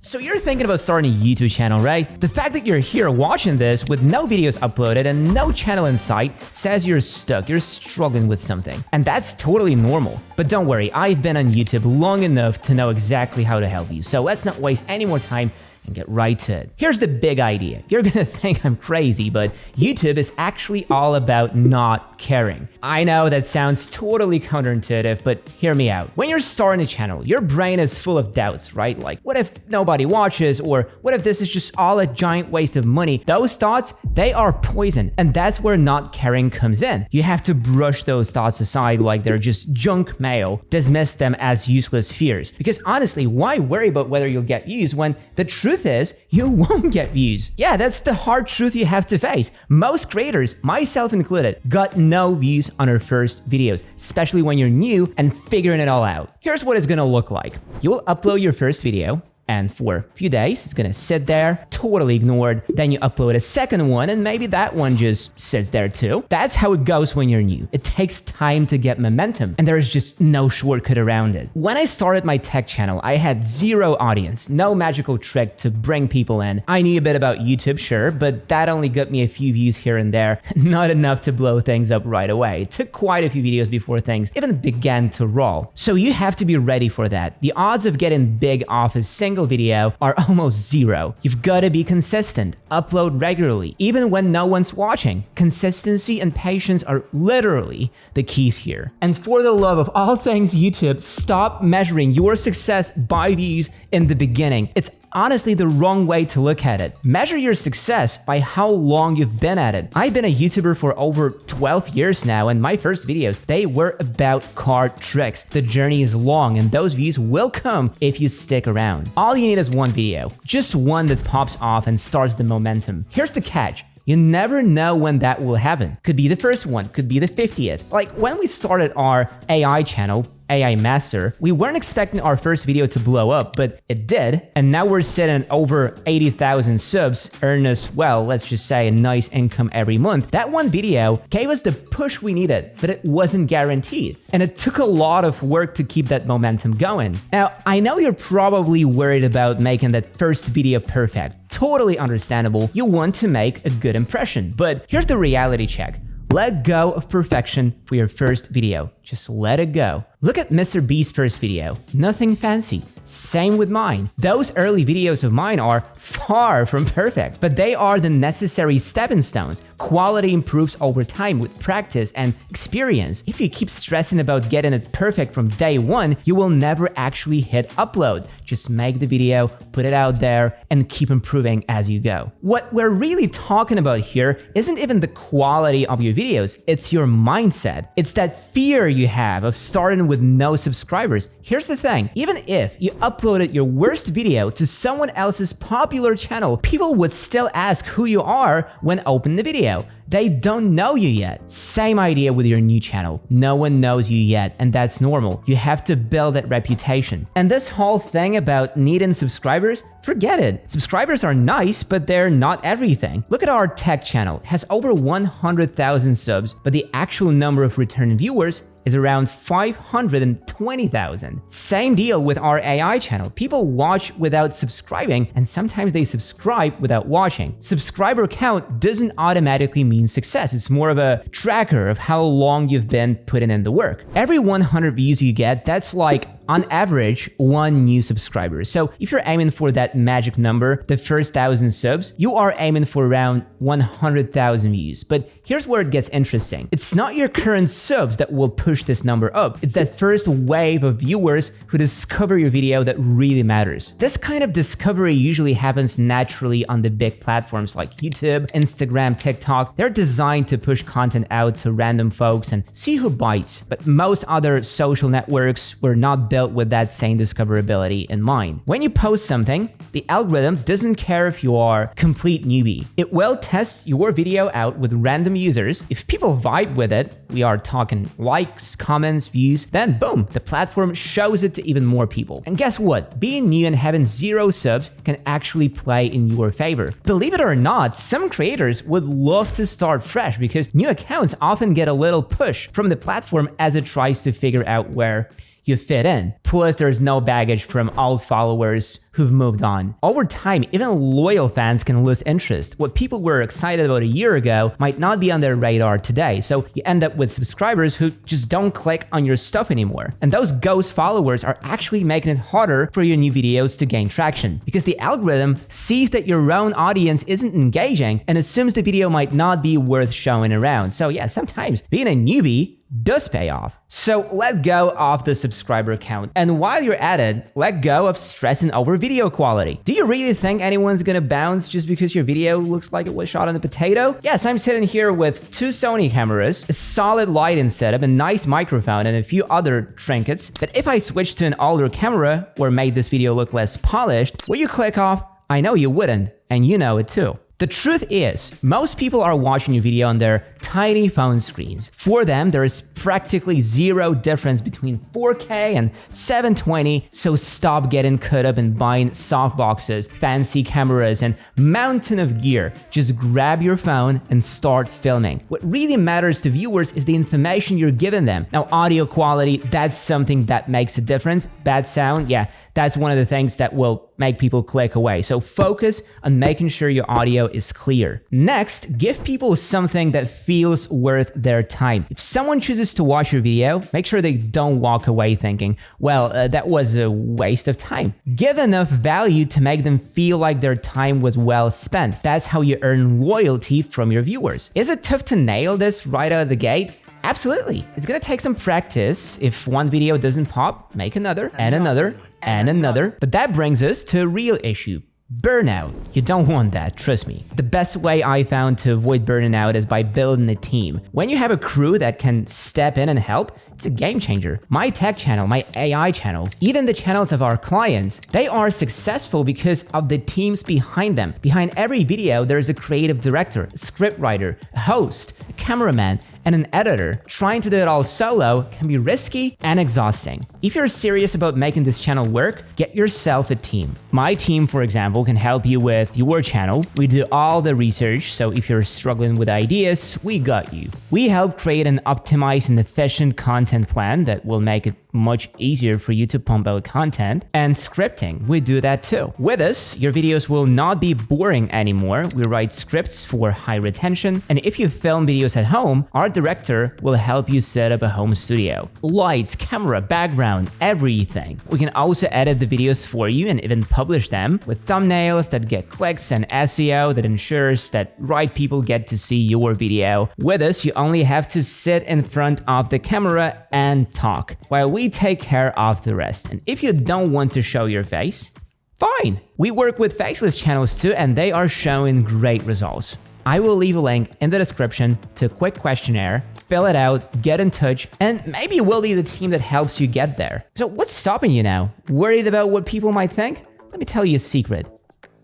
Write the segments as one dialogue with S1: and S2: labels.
S1: So you're thinking about starting a YouTube channel, right? The fact that you're here watching this with no videos uploaded and no channel in sight says you're stuck, you're struggling with something. And that's totally normal. But don't worry, I've been on YouTube long enough to know exactly how to help you. So let's not waste any more time and get right to it. Here's the big idea. You're gonna think I'm crazy, but YouTube is actually all about not caring. I know that sounds totally counterintuitive, but hear me out. When you're starting a channel, your brain is full of doubts, right? Like, what if nobody watches? Or what if this is just all a giant waste of money? Those thoughts, they are poison, and that's where not caring comes in. You have to brush those thoughts aside like they're just junk mail, dismiss them as useless fears. Because honestly, why worry about whether you'll get views when the truth is you won't get views? Yeah, that's the hard truth you have to face. Most creators, myself included, got no views on our first videos, especially when you're new and figuring it all out. Here's what it's gonna look like. You will upload your first video, and for a few days, it's gonna sit there, totally ignored. Then you upload a second one, and maybe that one just sits there too. That's how it goes when you're new. It takes time to get momentum, and there's just no shortcut around it. When I started my tech channel, I had zero audience, no magical trick to bring people in. I knew a bit about YouTube, sure, but that only got me a few views here and there, not enough to blow things up right away. It took quite a few videos before things even began to roll. So you have to be ready for that. The odds of getting big off a single video are almost zero. You've got to be consistent, upload regularly, even when no one's watching. Consistency and patience are literally the keys here. And for the love of all things YouTube, stop measuring your success by views in the beginning. It's honestly the wrong way to look at it. Measure your success by how long you've been at it. I've been a YouTuber for over 12 years now, and my first videos, they were about card tricks. The journey is long, and those views will come if you stick around. All you need is one video, just one that pops off and starts the momentum. Here's the catch. You never know when that will happen. Could be the first one, could be the 50th. Like when we started our AI channel, AI Master, we weren't expecting our first video to blow up, but it did. And now we're sitting at over 80,000 subs, earn us, well, let's just say a nice income every month. That one video gave us the push we needed, but it wasn't guaranteed. And it took a lot of work to keep that momentum going. Now, I know you're probably worried about making that first video perfect. Totally understandable. You want to make a good impression, but here's the reality check. Let go of perfection for your first video. Just let it go. Look at Mr. Beast's first video. Nothing fancy. Same with mine. Those early videos of mine are far from perfect, but they are the necessary stepping stones. Quality improves over time with practice and experience. If you keep stressing about getting it perfect from day one, you will never actually hit upload. Just make the video, put it out there, and keep improving as you go. What we're really talking about here isn't even the quality of your videos, it's your mindset. It's that fear you have of starting with no subscribers. Here's the thing, even if you uploaded your worst video to someone else's popular channel, people would still ask who you are when opening the video. They don't know you yet. Same idea with your new channel. No one knows you yet, and that's normal. You have to build that reputation. And this whole thing about needing subscribers, forget it. Subscribers are nice, but they're not everything. Look at our tech channel. It has over 100,000 subs, but the actual number of return viewers is around 520,000. Same deal with our AI channel. People watch without subscribing, and sometimes they subscribe without watching. Subscriber count doesn't automatically mean success. It's more of a tracker of how long you've been putting in the work. Every 100 views you get, that's like on average, 1 new subscriber. So if you're aiming for that magic number, the first 1,000 subs, you are aiming for around 100,000 views. But here's where it gets interesting. It's not your current subs that will push this number up. It's that first wave of viewers who discover your video that really matters. This kind of discovery usually happens naturally on the big platforms like YouTube, Instagram, TikTok. They're designed to push content out to random folks and see who bites. But most other social networks were not built with that same discoverability in mind. When you post something, the algorithm doesn't care if you are complete newbie. It will test your video out with random users. If people vibe with it, we are talking likes, comments, views, then boom, the platform shows it to even more people. And guess what? Being new and having 0 subs can actually play in your favor. Believe it or not, some creators would love to start fresh because new accounts often get a little push from the platform as it tries to figure out where you fit in. Plus, there's no baggage from old followers who've moved on. Over time, even loyal fans can lose interest. What people were excited about a year ago might not be on their radar today, so you end up with subscribers who just don't click on your stuff anymore. And those ghost followers are actually making it harder for your new videos to gain traction, because the algorithm sees that your own audience isn't engaging and assumes the video might not be worth showing around. So yeah, sometimes being a newbie does pay off. So let go of the subscriber count. And while you're at it, let go of stressing over video quality. Do you really think anyone's gonna bounce just because your video looks like it was shot on a potato? Yes, I'm sitting here with 2 Sony cameras, a solid lighting setup, a nice microphone, and a few other trinkets. But if I switched to an older camera or made this video look less polished, will you click off? I know you wouldn't, and you know it too. The truth is, most people are watching your video on their tiny phone screens. For them, there is practically zero difference between 4K and 720, so stop getting caught up in buying softboxes, fancy cameras, and mountain of gear. Just grab your phone and start filming. What really matters to viewers is the information you're giving them. Now, audio quality, that's something that makes a difference. Bad sound, yeah, that's one of the things that will make people click away. So focus on making sure your audio is clear. Next, give people something that feels worth their time. If someone chooses to watch your video, make sure they don't walk away thinking, well, that was a waste of time. Give enough value to make them feel like their time was well spent. That's how you earn loyalty from your viewers. Is it tough to nail this right out of the gate? Absolutely. It's gonna take some practice. If one video doesn't pop, make another, and another, and another. But that brings us to a real issue. Burnout. You don't want that, trust me. The best way I found to avoid burning out is by building a team. When you have a crew that can step in and help, it's a game changer. My tech channel, my AI channel, even the channels of our clients, they are successful because of the teams behind them. Behind every video, there's a creative director, a scriptwriter, a host, a cameraman, and an editor. Trying to do it all solo can be risky and exhausting. If you're serious about making this channel work, get yourself a team. My team, for example, can help you with your channel. We do all the research, so if you're struggling with ideas, we got you. We help create an optimized and efficient content plan that will make it much easier for you to pump out content. And scripting, we do that too. With us, your videos will not be boring anymore. We write scripts for high retention, and if you film videos at home, our director will help you set up a home studio. Lights, camera, background, everything. We can also edit the videos for you and even publish them with thumbnails that get clicks and SEO that ensures that right people get to see your video. With us, you only have to sit in front of the camera and talk, while we take care of the rest. And if you don't want to show your face, fine. We work with faceless channels too, and they are showing great results. I will leave a link in the description to a quick questionnaire. Fill it out, get in touch, and maybe we'll be the team that helps you get there. So what's stopping you now? Worried about what people might think? Let me tell you a secret.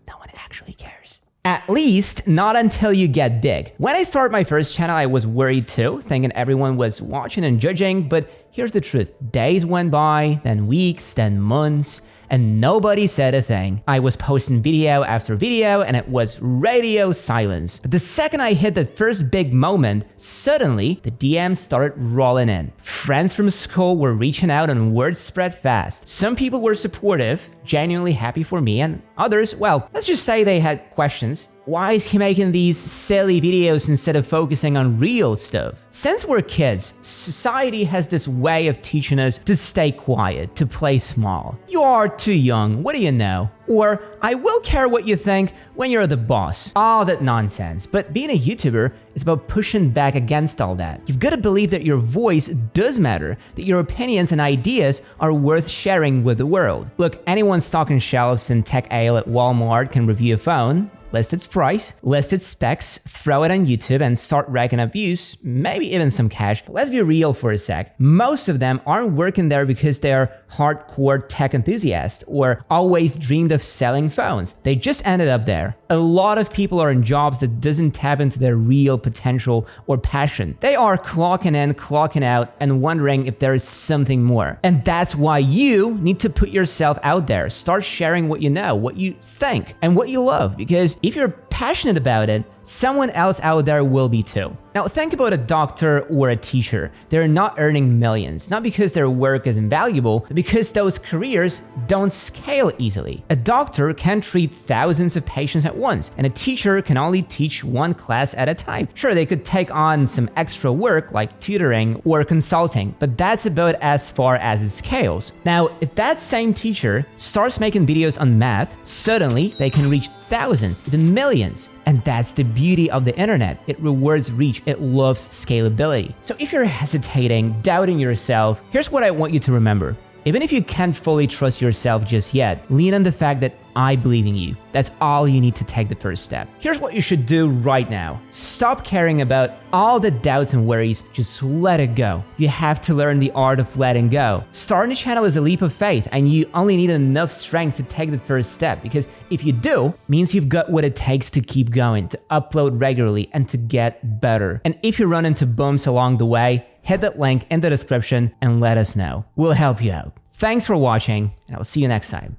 S1: No one actually cares. At least, not until you get big. When I started my first channel, I was worried too, thinking everyone was watching and judging, but here's the truth. Days went by, then weeks, then months, and nobody said a thing. I was posting video after video, and it was radio silence. But the second I hit that first big moment, suddenly the DMs started rolling in. Friends from school were reaching out and word spread fast. Some people were supportive, genuinely happy for me, and others, well, let's just say they had questions. Why is he making these silly videos instead of focusing on real stuff? Since we're kids, society has this way of teaching us to stay quiet, to play small. You are too young, what do you know? Or, I will care what you think when you're the boss. All that nonsense. But being a YouTuber is about pushing back against all that. You've got to believe that your voice does matter, that your opinions and ideas are worth sharing with the world. Look, anyone stocking shelves in tech aisle at Walmart can review a phone, list its price, list its specs, throw it on YouTube, and start racking up views, maybe even some cash. But let's be real for a sec. Most of them aren't working there because they're hardcore tech enthusiasts or always dreamed of selling phones. They just ended up there. A lot of people are in jobs that doesn't tap into their real potential or passion. They are clocking in, clocking out, and wondering if there is something more. And that's why you need to put yourself out there. Start sharing what you know, what you think, and what you love. Because if you're passionate about it, someone else out there will be too. Now think about a doctor or a teacher. They're not earning millions, not because their work is invaluable, but because those careers don't scale easily. A doctor can treat thousands of patients at once, and a teacher can only teach one class at a time. Sure, they could take on some extra work like tutoring or consulting, but that's about as far as it scales. Now, if that same teacher starts making videos on math, suddenly they can reach thousands, even millions. And that's the beauty of the internet. It rewards reach, it loves scalability. So if you're hesitating, doubting yourself, here's what I want you to remember. Even if you can't fully trust yourself just yet, lean on the fact that I believe in you. That's all you need to take the first step. Here's what you should do right now. Stop caring about all the doubts and worries, just let it go. You have to learn the art of letting go. Starting a channel is a leap of faith, and you only need enough strength to take the first step, because if you do, it means you've got what it takes to keep going, to upload regularly, and to get better. And if you run into bumps along the way, hit that link in the description and let us know. We'll help you out. Thanks for watching, and I'll see you next time.